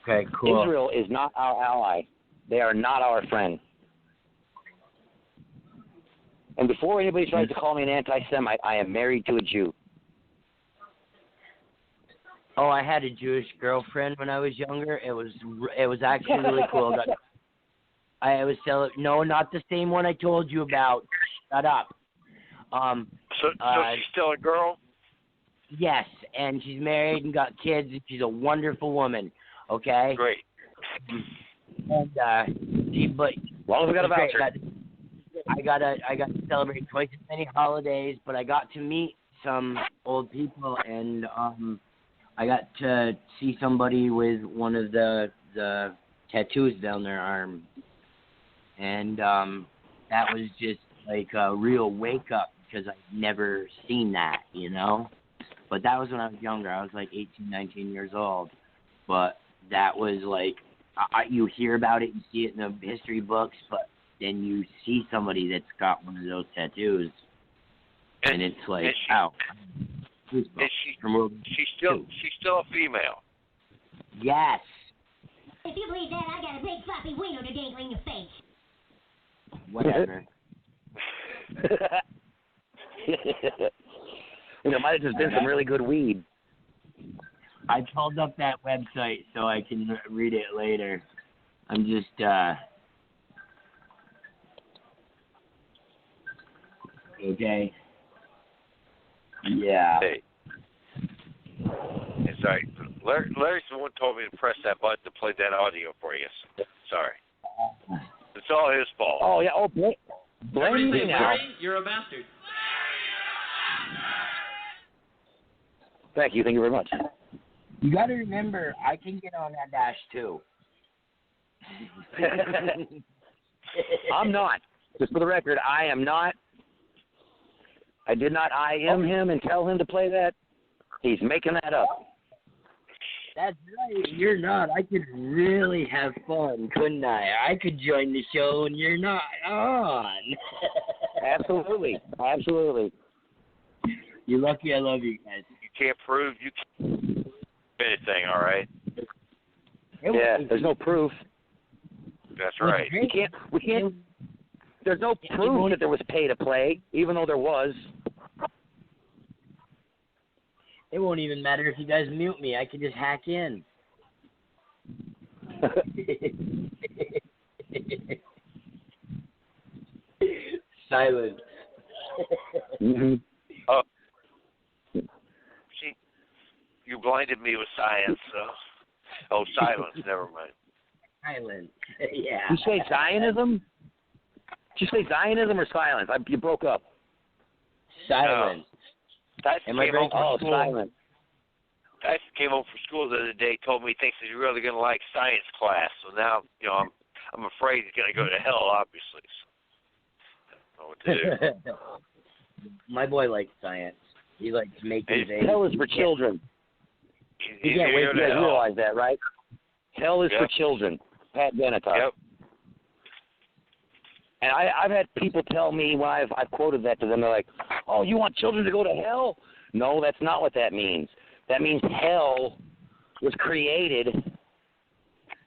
Okay, cool. Israel is not our ally. They are not our friend. And before anybody tries to call me an anti-Semite, I am married to a Jew. Oh, I had a Jewish girlfriend when I was younger. It was actually really cool. No, not the same one I told you about. Shut up. So she's still a girl? Yes, and she's married and got kids, and she's a wonderful woman. Okay. Great. And but as long as we got a voucher. I got to celebrate twice as many holidays, but I got to meet some old people, and I got to see somebody with one of the tattoos down their arm, and that was just like a real wake up because I'd never seen that, you know. But that was when I was younger. I was like 18, 19 years old. But that was like, you hear about it, you see it in the history books, but then you see somebody that's got one of those tattoos, and it's like, wow. She's still a female. Yes. If you believe that, I got a big floppy wiener to dangle in your face. Whatever. There might have just been some really good weed. I pulled up that website so I can read it later. I'm just, okay. Yeah. Hey. It's all right. Larry's the one who told me to press that button to play that audio for you. Sorry. It's all his fault. Oh, yeah. Oh, blame me now. Larry, you're a bastard. Thank you very much. You got to remember, I can get on that dash too. I'm not. Just for the record, I am not. I did not IM him and tell him to play that. He's making that up. That's right. You're not. I could really have fun, couldn't I? I could join the show and you're not on. Absolutely. Absolutely. You're lucky I love you guys. You can't prove you can't do anything, all right? Yeah, there's no proof. That's right. We can't. There's no proof that there was pay to play, even though there was. It won't even matter if you guys mute me. I can just hack in. Silence. Mm-hmm. See, you blinded me with science, so. Oh, silence. Never mind. Silence. Yeah. You say Zionism? Did you say Zionism or silence? You broke up. Silence. Tyson came home from school. Silence. Tyson came home from school the other day, told me he thinks he's really going to like science class. So now, I'm afraid he's going to go to hell, obviously. So, I don't know what to do. My boy likes science. He likes making things. Hell is for children. He's You guys realize that, right? Hell is for children. Pat Benatar. Yep. And I've had people tell me when I've quoted that to them, they're like, oh, you want children to go to hell? No, that's not what that means. That means hell was created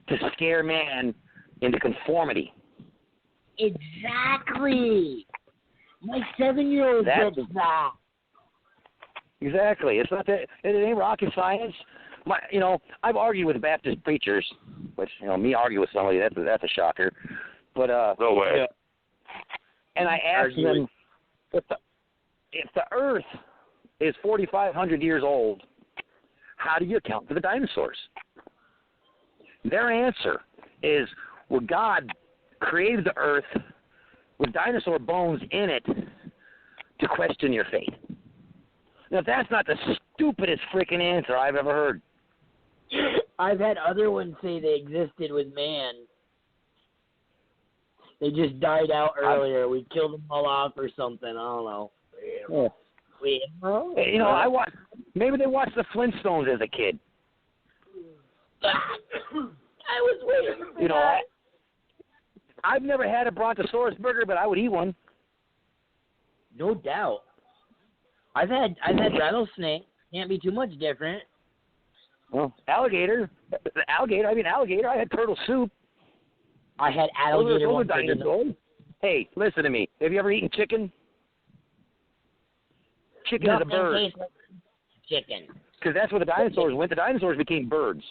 to scare man into conformity. Exactly. My 7-year-old said that. Exactly. It's not that. It ain't rocket science. I've argued with Baptist preachers, which me argue with somebody that's a shocker. But no way. Yeah. And I asked them if the Earth is 4,500 years old, how do you account for the dinosaurs? Their answer is, well, God created the Earth with dinosaur bones in it to question your faith. Now, that's not the stupidest freaking answer I've ever heard. I've had other ones say they existed with man. They just died out earlier. We killed them all off or something. I don't know. Yeah. Maybe they watched the Flintstones as a kid. I was waiting for that. I've never had a Brontosaurus burger, but I would eat one. No doubt. I've had rattlesnake. Can't be too much different. Well, alligator. I had turtle soup. I had alligator Those one are dinosaurs. Hey, listen to me. Have you ever eaten chicken? Chicken is a bird. Tastes like chicken. Because that's where the dinosaurs went. The dinosaurs became birds.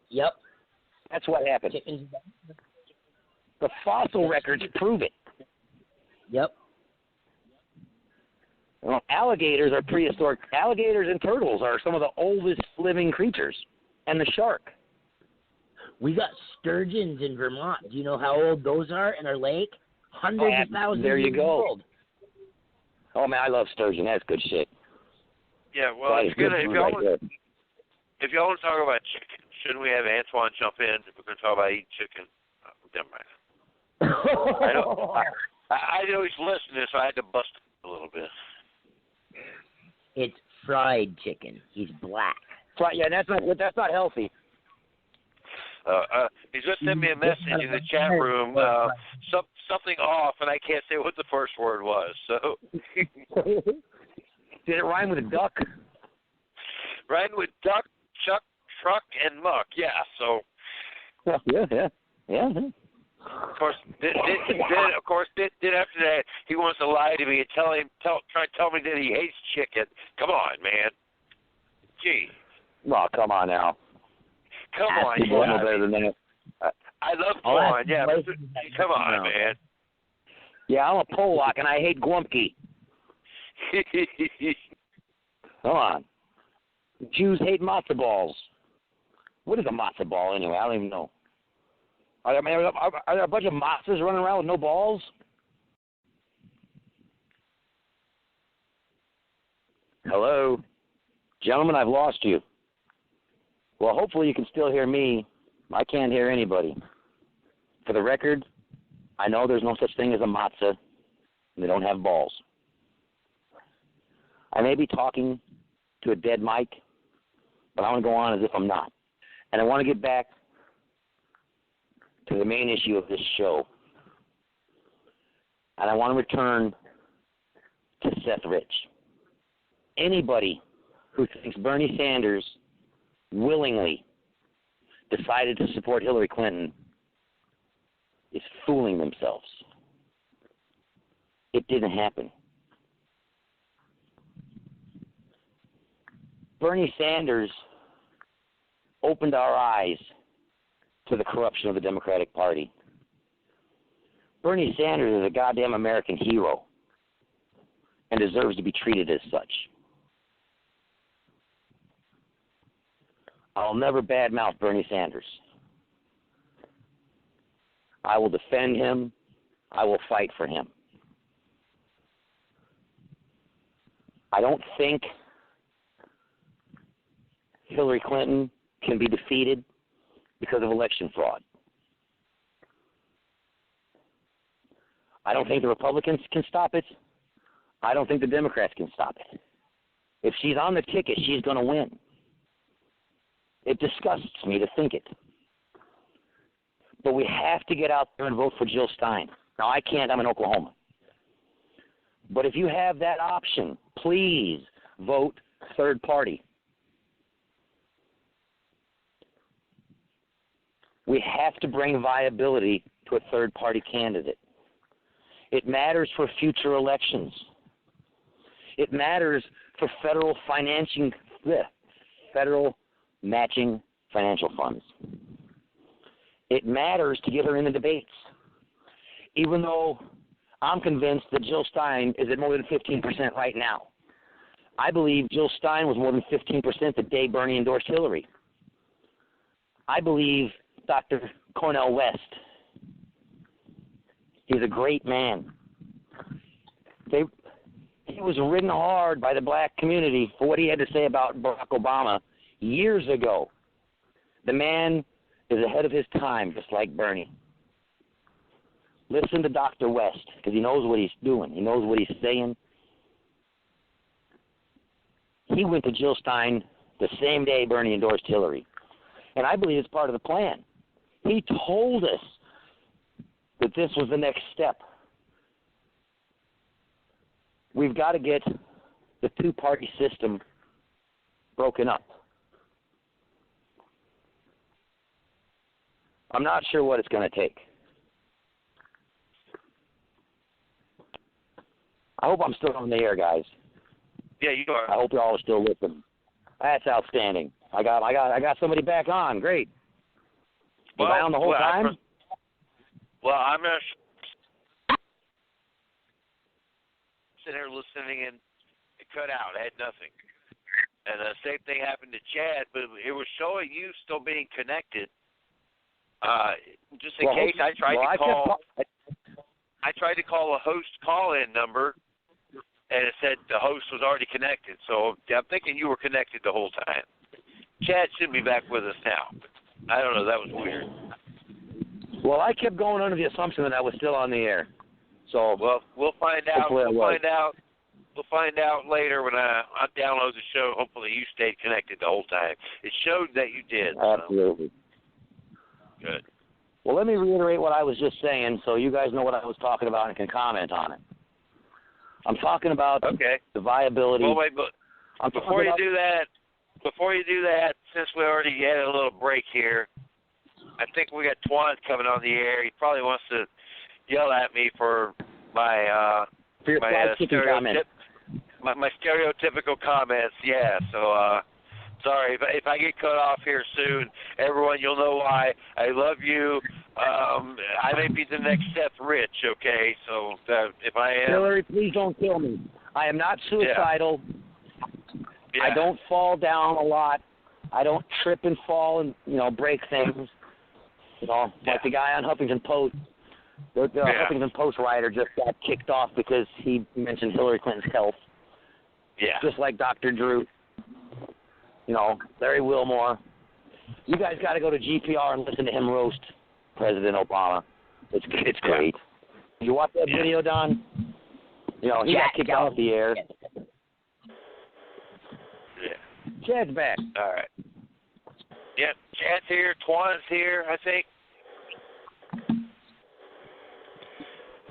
Yep. That's what happened. Chickens. The fossil records prove it. Yep. Well, alligators are prehistoric. Alligators and turtles are some of the oldest living creatures. And the shark. We got sturgeons in Vermont. Do you know how old those are in our lake? Hundreds of thousands there you years go. old. Oh, man, I love sturgeon. That's good shit. Yeah, well, if y'all want to talk about chicken, shouldn't we have Antoine jump in if we're going to talk about eating chicken? Never mind. I know he's listening, so I had to bust him a little bit. It's fried chicken. He's black. Yeah, that's not healthy. He's going to send me a message in the chat room, something off, and I can't say what the first word was. So, did it rhyme with a duck? Rhyme with duck, chuck, truck, and muck. Yeah. So. Yeah. Of course, then after that, he wants to lie to me and try to tell me that he hates chicken. Come on, man. Gee. Oh, come on now. Come on, you know better than that. I love corn. Yeah, come on, man. Yeah, I'm a Polak and I hate Glumpki. Come on. Jews hate matzo balls. What is a matzo ball anyway? I don't even know. Are there a bunch of matzahs running around with no balls? Hello? Gentlemen, I've lost you. Well, hopefully you can still hear me. I can't hear anybody. For the record, I know there's no such thing as a matzah, and they don't have balls. I may be talking to a dead mic, but I want to go on as if I'm not. And I want to get back to the main issue of this show. And I want to return to Seth Rich. Anybody who thinks Bernie Sanders willingly decided to support Hillary Clinton is fooling themselves. It didn't happen. Bernie Sanders opened our eyes to the corruption of the Democratic Party. Bernie Sanders is a goddamn American hero and deserves to be treated as such. I'll never badmouth Bernie Sanders. I will defend him. I will fight for him. I don't think Hillary Clinton can be defeated because of election fraud. I don't think the Republicans can stop it. I don't think the Democrats can stop it. If she's on the ticket, she's going to win. It disgusts me to think it. But we have to get out there and vote for Jill Stein. Now, I can't. I'm in Oklahoma. But if you have that option, please vote third party. We have to bring viability to a third-party candidate. It matters for future elections. It matters for federal matching financial funds. It matters to get her in the debates. Even though I'm convinced that Jill Stein is at more than 15% right now. I believe Jill Stein was more than 15% the day Bernie endorsed Hillary. I believe Dr. Cornel West. He's a great man. He was ridden hard by the black community for what he had to say about Barack Obama years ago. The man is ahead of his time, just like Bernie. Listen to Dr. West, because he knows what he's doing. He knows what he's saying. He went to Jill Stein the same day Bernie endorsed Hillary. And I believe it's part of the plan. He told us that this was the next step. We've got to get the two-party system broken up. I'm not sure what it's going to take. I hope I'm still on the air, guys. Yeah, you are. I hope y'all are still listening. That's outstanding. I got somebody back on. Great. Was I on the whole time? I'm not sitting here listening and it cut out. I had nothing. And the same thing happened to Chad, but it was showing you still being connected. Just in case, I tried to call a host call-in number, and it said the host was already connected. So I'm thinking you were connected the whole time. Chad should be back with us now. I don't know. That was weird. Well, I kept going under the assumption that I was still on the air. So we'll find out. We'll find out later when I download the show. Hopefully you stayed connected the whole time. It showed that you did. Absolutely. So. Good. Well, let me reiterate what I was just saying so you guys know what I was talking about and can comment on it. I'm talking about the viability. Well, wait, but before you do that, since we already had a little break here, I think we got Twan coming on the air. He probably wants to yell at me for my my stereotypical comments. Yeah, so sorry if I get cut off here soon. Everyone, you'll know why. I love you. I may be the next Seth Rich, okay? So if I am... Hillary, please don't kill me. I am not suicidal. Yeah. I don't fall down a lot. I don't trip and fall and, break things. Like the guy on Huffington Post. The Huffington Post writer just got kicked off because he mentioned Hillary Clinton's health. Yeah. Just like Dr. Drew. Larry Wilmore. You guys got to go to GPR and listen to him roast President Obama. It's great. Did you watch that video, Don? He got kicked off the air. Yeah. Chad's back. All right. Yep, Chad's here. Twan's here, I think.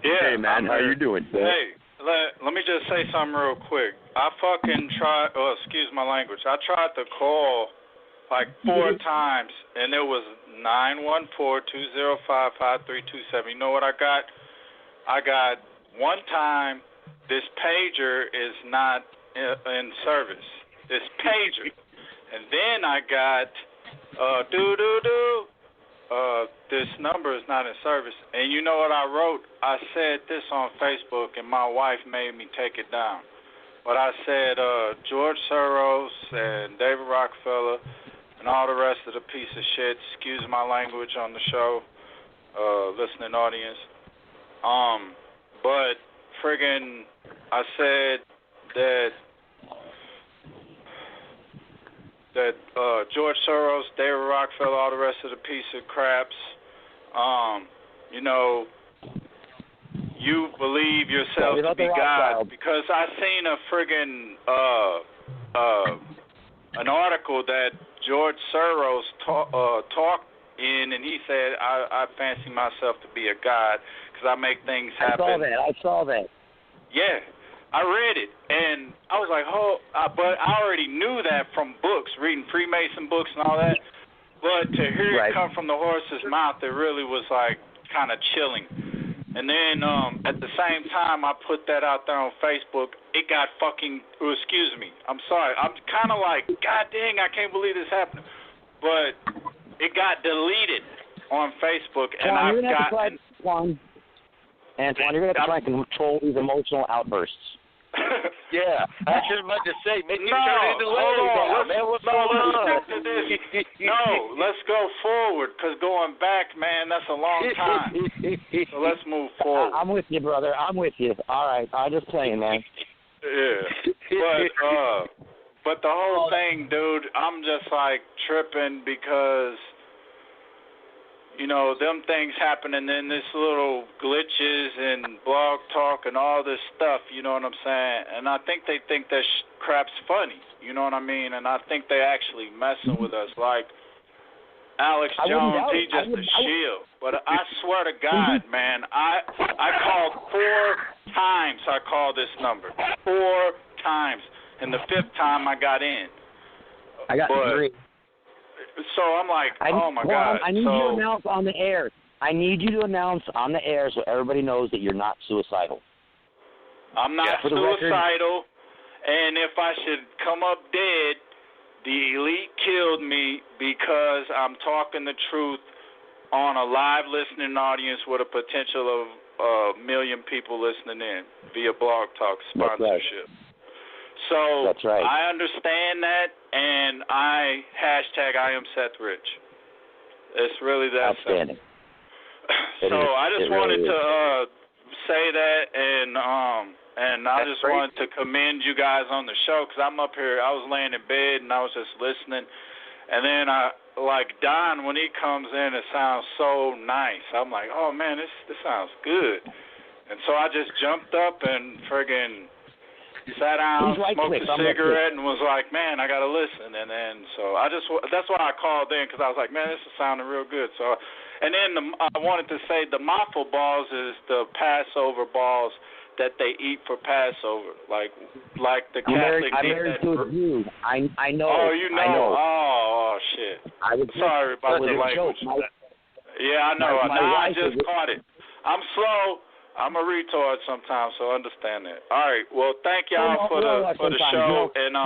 Yeah. Hey, man, how you doing, sir? Hey, let me just say something real quick. I fucking tried, excuse my language, I tried to call like 4 times, and it was 914-205-5327. You know what I got? I got one time, this pager is not in service. This pager. And then I got, this number is not in service. And you know what I wrote? I said this on Facebook, and my wife made me take it down. But I said George Soros and David Rockefeller and all the rest of the piece of shit, excuse my language on the show, listening audience. But friggin', I said that George Soros, David Rockefeller, all the rest of the piece of craps, you believe yourself to be God, because I seen a friggin' an article that George Soros talked in, and he said, I fancy myself to be a God because I make things happen. I saw that. Yeah, I read it, and I was like, but I already knew that from books, reading Freemason books and all that, but to hear it come from the horse's mouth, it really was like kind of chilling. And then at the same time I put that out there on Facebook, it got excuse me, I'm sorry, I'm kind of like, God dang, I can't believe this happened. But it got deleted on Facebook, and I've gotten... Antoine, you're going to have to try and control these emotional outbursts. Yeah, I was just about to say, make you turn into Larry now, man. What's going on? No, let's go forward, because going back, man, that's a long time. So let's move forward. I'm with you, brother. I'm with you. All right, I'm just playing, man. Yeah, but the whole thing, dude, I'm just like tripping because, them things happen, and then this little glitches and blog talk and all this stuff, you know what I'm saying? And I think they think that crap's funny, you know what I mean? And I think they actually messing with us. Like Alex Jones, he's just a shield. But I swear to God, man, I called 4 times. I called this number 4 times, and the 5th time I got in. I got 3. So I'm like, oh my God. I need you to announce on the air. I need you to announce on the air so everybody knows that you're not suicidal. I'm not suicidal, and if I should come up dead, the elite killed me because I'm talking the truth on a live listening audience with a potential of 1 million people listening in via Blog Talk sponsorship. So that's right. I understand that, and I am Seth Rich. It's really that outstanding. So I just wanted to say that, and I just wanted to commend you guys on the show, because I'm up here. I was laying in bed and I was just listening, and then like Don, when he comes in, it sounds so nice. I'm like, oh man, this sounds good, and so I just jumped up and friggin' sat down, smoked a cigarette, and was like, man, I gotta listen. And then so that's why I called in, because I was like, man, this is sounding real good. So, and then I wanted to say the matzah balls is the Passover balls that they eat for Passover, like the Catholic. I'm married to a Jew. I know. Oh, you know. I know. Oh shit. Sorry about the language. Yeah, I know. I just caught it. I'm slow. I'm a retard sometimes, so understand that. All right. Well, thank y'all for the show, and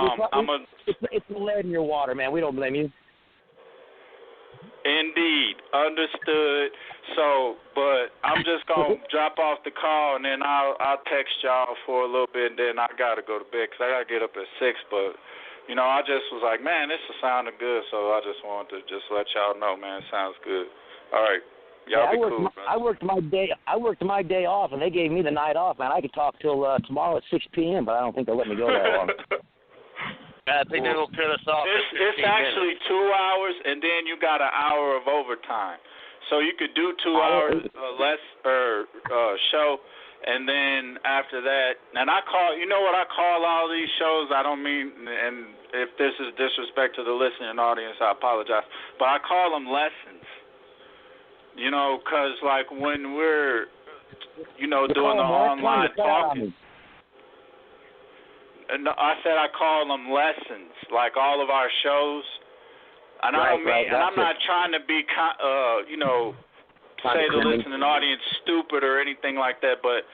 it's the lead in your water, man. We don't blame you. Indeed, understood. So, but I'm just gonna drop off the call, and then I'll text y'all for a little bit, and then I gotta go to bed, 'cause I gotta get up at 6. But I just was like, man, this is sounding good, so I just wanted to just let y'all know, man, it sounds good. All right. Y'all be cool, I worked my day off, and they gave me the night off, man. I could talk till tomorrow at 6 p.m., but I don't think they'll let me go that long. I think they'll cut us off. It's actually 2 hours, and then you got an hour of overtime. So you could do 2 hours less show, and then after that, and I call. You know what I call all these shows? I don't mean, and if this is disrespect to the listening audience, I apologize. But I call them lessons. 'Cause like when we're, doing the online talking. And I said I call them lessons, like all of our shows. And I don't mean, and I'm not trying to be, say the listening audience stupid or anything like that. But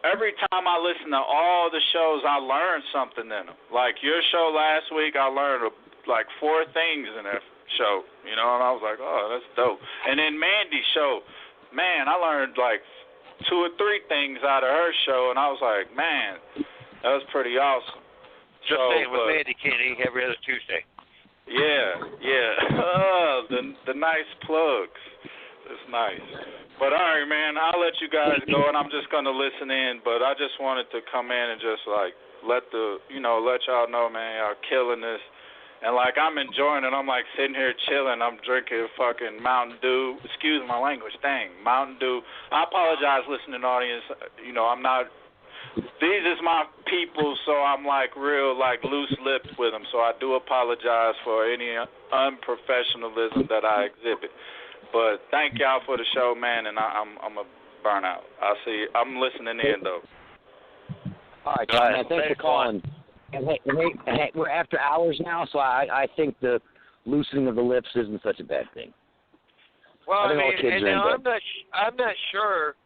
every time I listen to all the shows, I learn something in them. Like your show last week, I learned like 4 things in that show, and I was like, oh, that's dope. And then Mandy's show, man, I learned like 2 or 3 things out of her show, and I was like, man, that was pretty awesome. Just saying, with Mandy Kenny every other Tuesday. Yeah. The nice plugs. It's nice. But all right, man, I'll let you guys go, and I'm just gonna listen in. But I just wanted to come in and just like let y'all know, man, y'all killing this. And, like, I'm enjoying it. I'm, like, sitting here chilling. I'm drinking fucking Mountain Dew. Excuse my language. Dang, Mountain Dew. I apologize, listening audience. I'm not – these is my people, so I'm, like, real, like, loose-lipped with them. So I do apologize for any unprofessionalism that I exhibit. But thank y'all for the show, man, and I'm a burnout. I'll see. I'm listening in, though. All right, man. Thanks for calling. And hey, we're after hours now, so I think the loosening of the lips isn't such a bad thing. Well, I think all kids are in bed. I'm not sure,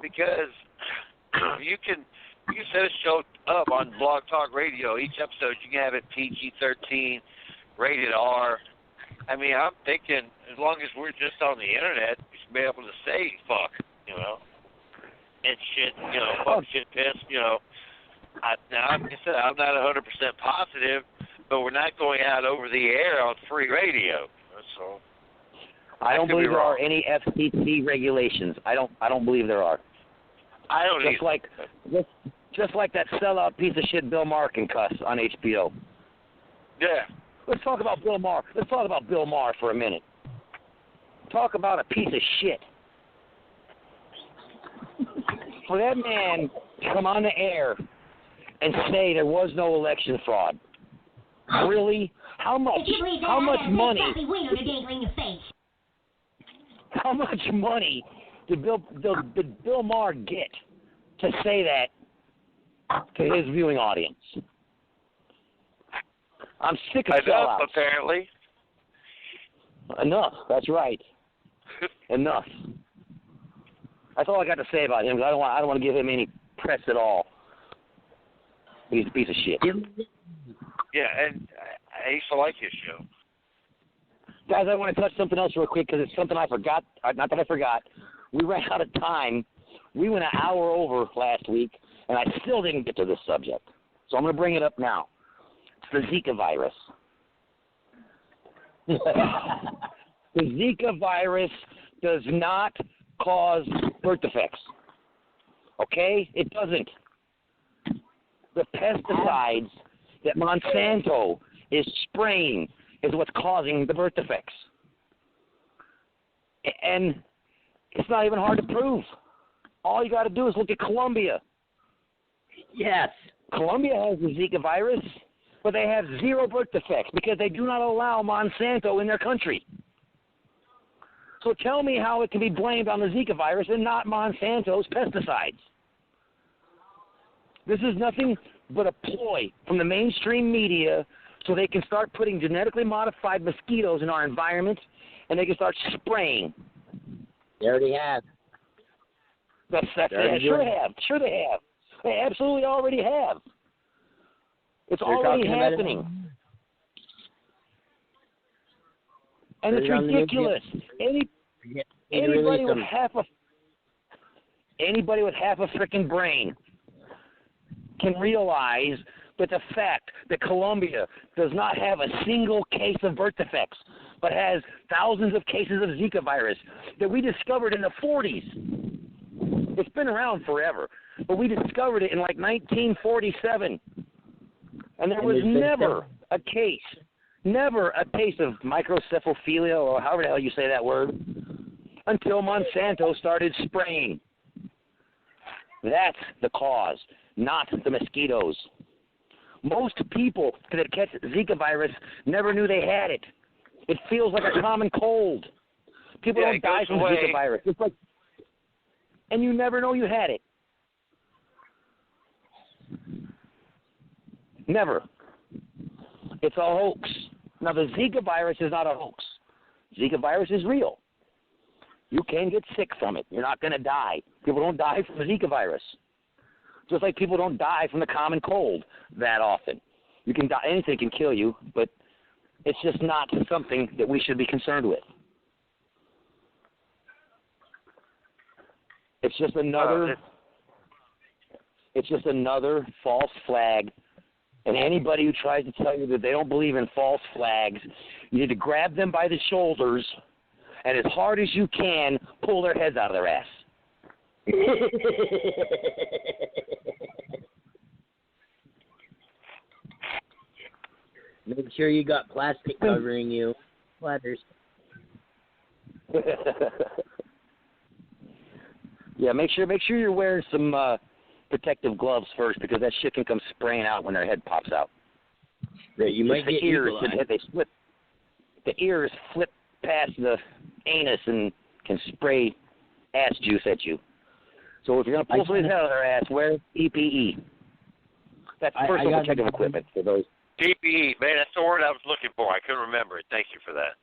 because you can set a show up on Blog Talk Radio. Each episode you can have it PG-13, rated R. I mean, I'm thinking as long as we're just on the internet, we should be able to say fuck, and shit, fuck, shit, piss, Now, like I said, I'm not 100% positive, but we're not going out over the air on free radio. So I don't believe there are any FCC regulations. I don't believe there are. I don't either. Just like that sellout piece of shit Bill Maher can cuss on HBO. Yeah. Let's talk about Bill Maher. Let's talk about Bill Maher for a minute. Talk about a piece of shit. For that man to come on the air and say there was no election fraud. Really? How much money? How much money did Bill Maher get to say that to his viewing audience? I'm sick of sellouts. Apparently. Enough. That's right. Enough. That's all I got to say about him. I don't want to give him any press at all. He's a piece of shit. Yeah, and I used to like his show. Guys, I want to touch something else real quick because it's something I forgot. Not that I forgot. We ran out of time. We went an hour over last week, and I still didn't get to this subject. So I'm going to bring it up now. It's the Zika virus. The Zika virus does not cause birth defects. Okay? It doesn't. The pesticides that Monsanto is spraying is what's causing the birth defects. And it's not even hard to prove. All you got to do is look at Colombia. Yes. Colombia has the Zika virus, but they have 0 birth defects because they do not allow Monsanto in their country. So tell me how it can be blamed on the Zika virus and not Monsanto's pesticides. This is nothing but a ploy from the mainstream media so they can start putting genetically modified mosquitoes in our environment and they can start spraying. They already have. That's they sure have. Sure they have. They absolutely already have. It's already happening. And it's ridiculous. Anybody with half a freaking brain can realize that the fact that Colombia does not have a single case of birth defects, but has thousands of cases of Zika virus that we discovered in the 40s. It's been around forever, but we discovered it in like 1947. And there was never a case of microcephalia, or however the hell you say that word, until Monsanto started spraying. That's the cause, not the mosquitoes. Most people that catch Zika virus never knew they had it. It feels like a common cold. People don't die from Zika virus. It's like, and you never know you had it. Never. It's a hoax. Now, the Zika virus is not a hoax. Zika virus is real. You can get sick from it. You're not going to die. People don't die from the Zika virus. Just like people don't die from the common cold that often. You can die. Anything can kill you, but it's just not something that we should be concerned with. It's just another false flag. And anybody who tries to tell you that they don't believe in false flags, you need to grab them by the shoulders and as hard as you can, pull their heads out of their ass. Make sure you got plastic covering you. Ladders. Yeah, make sure you're wearing some protective gloves first, because that shit can come spraying out when their head pops out. Yeah, you might get ears. The ears flip past the anus and can spray ass juice at you. So if you're gonna pull somebody's head out of their ass, wear PPE. That's personal protective equipment for those. PPE, man, that's the word I was looking for. I couldn't remember it. Thank you for that.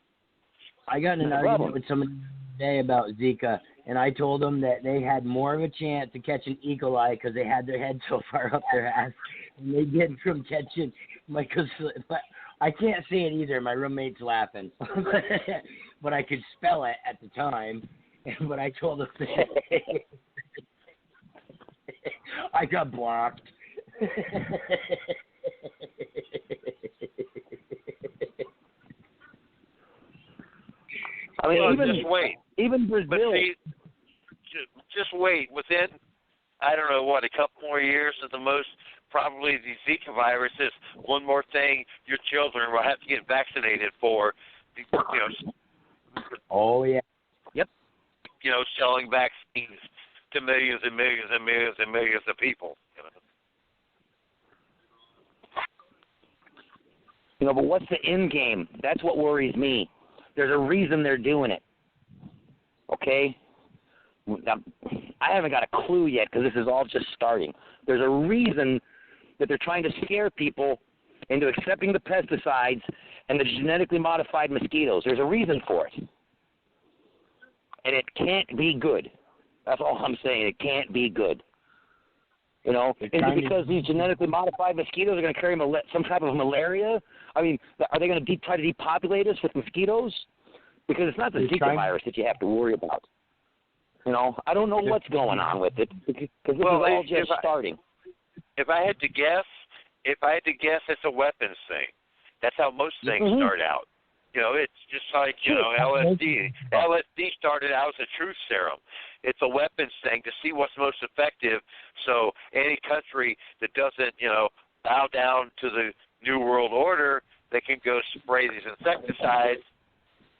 I got in an argument with somebody today about Zika, and I told them that they had more of a chance to catch an E. coli because they had their head so far up their ass, and they did from catching microcephalia. But I can't say it either. My roommate's laughing, but I could spell it at the time. But I told them that I got blocked. I mean, well, just wait. Even Brazil. But see, just wait. Within, I don't know, a couple more years at the most, probably the Zika virus is one more thing your children will have to get vaccinated for. Oh, yeah. Yep. Selling vaccines to millions and millions and millions and millions of people. But what's the end game? That's what worries me. There's a reason they're doing it. Okay? Now, I haven't got a clue yet because this is all just starting. There's a reason that they're trying to scare people into accepting the pesticides and the genetically modified mosquitoes. There's a reason for it. And it can't be good. That's all I'm saying. It can't be good. You know, is it because these genetically modified mosquitoes are going to carry some type of malaria? I mean, are they going to try to depopulate us with mosquitoes? Because it's not the Zika virus that you have to worry about. You know, I don't know what's going on with it because this is all just starting. If I had to guess, it's a weapons thing. That's how most things start out. You know, it's just like, you know, LSD. LSD started out as a truth serum. It's a weapons thing to see what's most effective. So any country that doesn't, you know, bow down to the New World Order, they can go spray these insecticides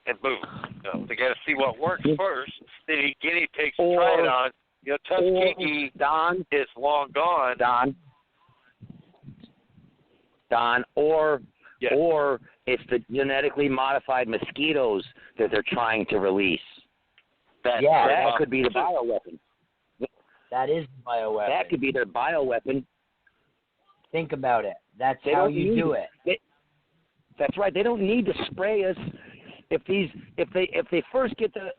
and boom. You know, they got to see what works first. Then guinea pigs to try it on. You know, Tuskegee is long gone. Don, or it's the genetically modified mosquitoes that they're trying to release. That could be the bioweapon. That is the bioweapon. That could be their bioweapon. Think about it. That's how you do it. That's right. They don't need to spray us. If they first get the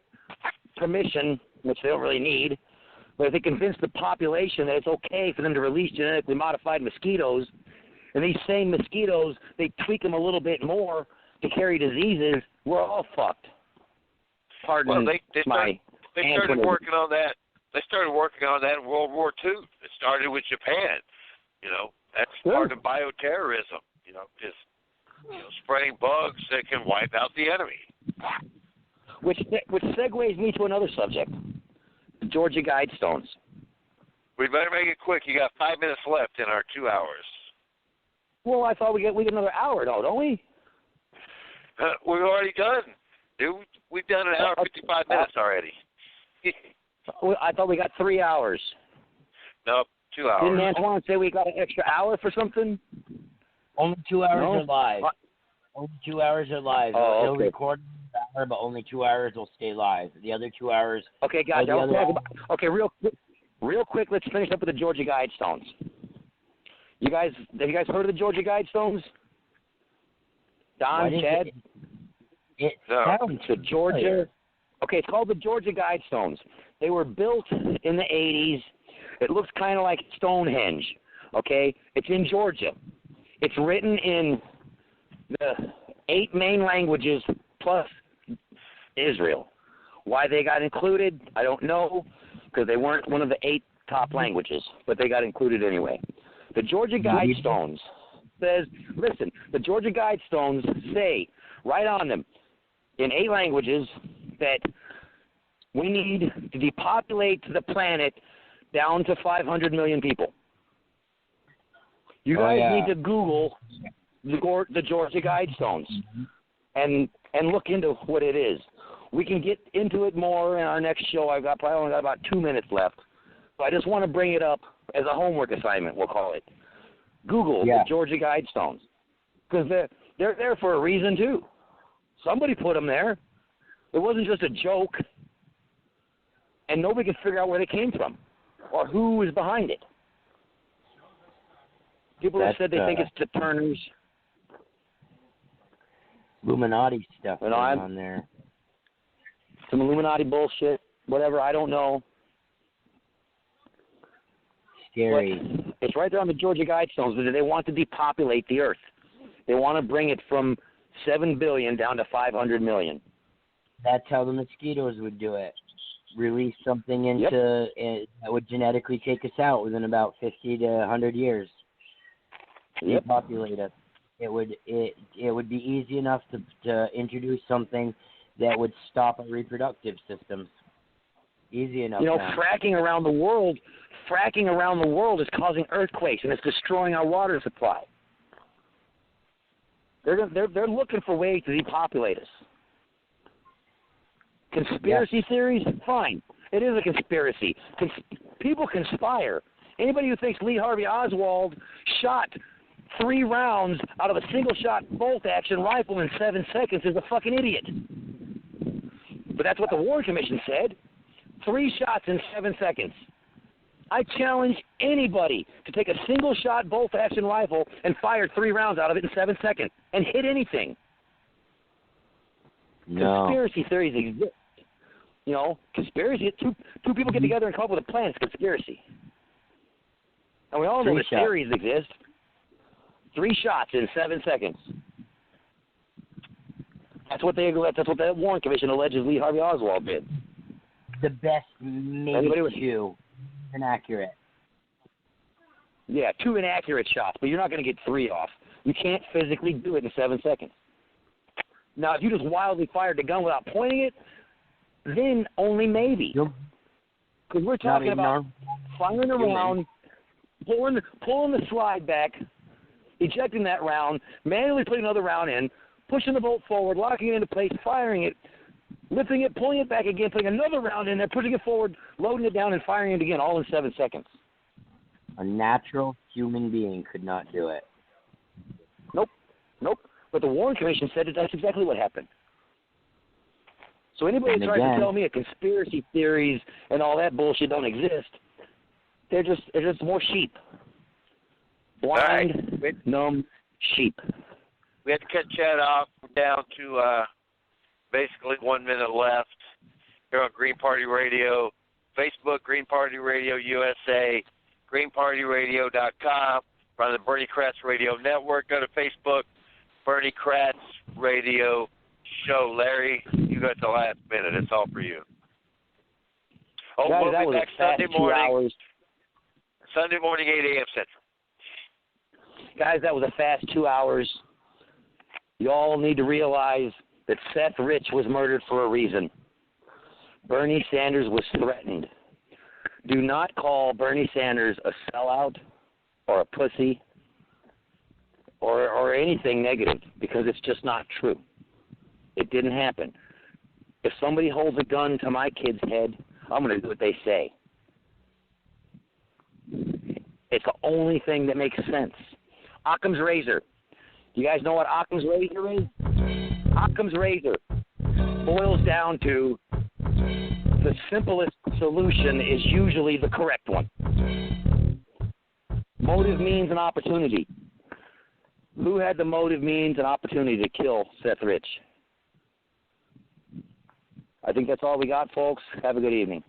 permission, which they don't really need, but if they convince the population that it's okay for them to release genetically modified mosquitoes, and these same mosquitoes, they tweak them a little bit more to carry diseases, we're all fucked. Pardon they started working on that. They started working on that in World War II. It started with Japan. You know, that's part of bioterrorism. You know, just spraying bugs that can wipe out the enemy. Which segues me to another subject: the Georgia Guidestones. We better make it quick. You got 5 minutes left in our 2 hours. Well, I thought we get another hour, though, don't we? We've already done. Dude, we've done an hour 55 minutes already. I thought we got 3 hours. Nope, 2 hours. Didn't Antoine say we got an extra hour for something? Only 2 hours are live. Only 2 hours are live. They'll record an hour, but only 2 hours will stay live. The other 2 hours. Okay, guys. Real quick. Let's finish up with the Georgia Guidestones. Have you guys heard of the Georgia Guidestones? Don, Chad? It sounds the Georgia. Okay, it's called the Georgia Guidestones. They were built in the 80s. It looks kind of like Stonehenge. Okay, it's in Georgia. It's written in the 8 main languages plus Israel. Why they got included, I don't know, because they weren't one of the 8 top languages, but they got included anyway. The Georgia Guidestones says, listen, the Georgia Guidestones say right on them in 8 languages that we need to depopulate the planet down to 500 million people. You guys need to Google the Georgia Guidestones and look into what it is. We can get into it more in our next show. I've only got about 2 minutes left. So I just want to bring it up as a homework assignment, we'll call it. Google the Georgia Guidestones. Because they're there for a reason, too. Somebody put them there. It wasn't just a joke. And nobody can figure out where they came from or who was behind it. People have said they think it's the Turners. Illuminati stuff going on there. Some Illuminati bullshit, whatever, I don't know. Scary. But it's right there on the Georgia Guidestones. They want to depopulate the earth. They want to bring it from 7 billion down to 500 million. That's how the mosquitoes would do it. Release something into that would genetically take us out within about 50 to 100 years. Depopulate us. It would be easy enough to introduce something that would stop our reproductive systems. Easy enough. You know, now. fracking around the world is causing earthquakes and it's destroying our water supply. They're looking for ways to depopulate us. Conspiracy theories? Fine. It is a conspiracy. People conspire. Anybody who thinks Lee Harvey Oswald shot 3 rounds out of a single-shot bolt-action rifle in 7 seconds is a fucking idiot. But that's what the Warren Commission said. 3 shots in 7 seconds. I challenge anybody to take a single-shot bolt-action rifle and fire 3 rounds out of it in 7 seconds and hit anything. No. Conspiracy theories exist. You know, conspiracy. Two people get together and come up with a plan. It's conspiracy. And we all know that theories exist. 3 shots in 7 seconds. That's what that Warren Commission alleges Lee Harvey Oswald did. The best, maybe 2, inaccurate. Yeah, 2 inaccurate shots, but you're not going to get 3 off. You can't physically do it in 7 seconds. Now, if you just wildly fired the gun without pointing it, then only maybe. Because we're talking about firing a round, pulling the slide back, ejecting that round, manually putting another round in, pushing the bolt forward, locking it into place, firing it, lifting it, pulling it back again, putting another round in there, pushing it forward, loading it down, and firing it again, all in 7 seconds. A natural human being could not do it. Nope. But the Warren Commission said that that's exactly what happened. So anybody that tries to tell me that conspiracy theories and all that bullshit don't exist, they're just more sheep. Blind, numb sheep. We had to cut Chad off. We're down to basically 1 minute left here on Green Party Radio. Facebook, Green Party Radio USA, greenpartyradio.com. We're on the Bernie Kratz Radio Network. Go to Facebook, Bernie Kratz Radio Show. Larry, you got the last minute. It's all for you. Oh, guys, we'll be back Sunday morning. Sunday morning, 8 a.m. Central. Guys, that was a fast 2 hours. You all need to realize that Seth Rich was murdered for a reason. Bernie Sanders was threatened. Do not call Bernie Sanders a sellout or a pussy or anything negative, because it's just not true. It didn't happen. If somebody holds a gun to my kid's head, I'm going to do what they say. It's the only thing that makes sense. Occam's razor. You guys know what Occam's razor is? Occam's razor boils down to the simplest solution is usually the correct one. Motive, means, and opportunity. Who had the motive, means, and opportunity to kill Seth Rich? I think that's all we got, folks. Have a good evening.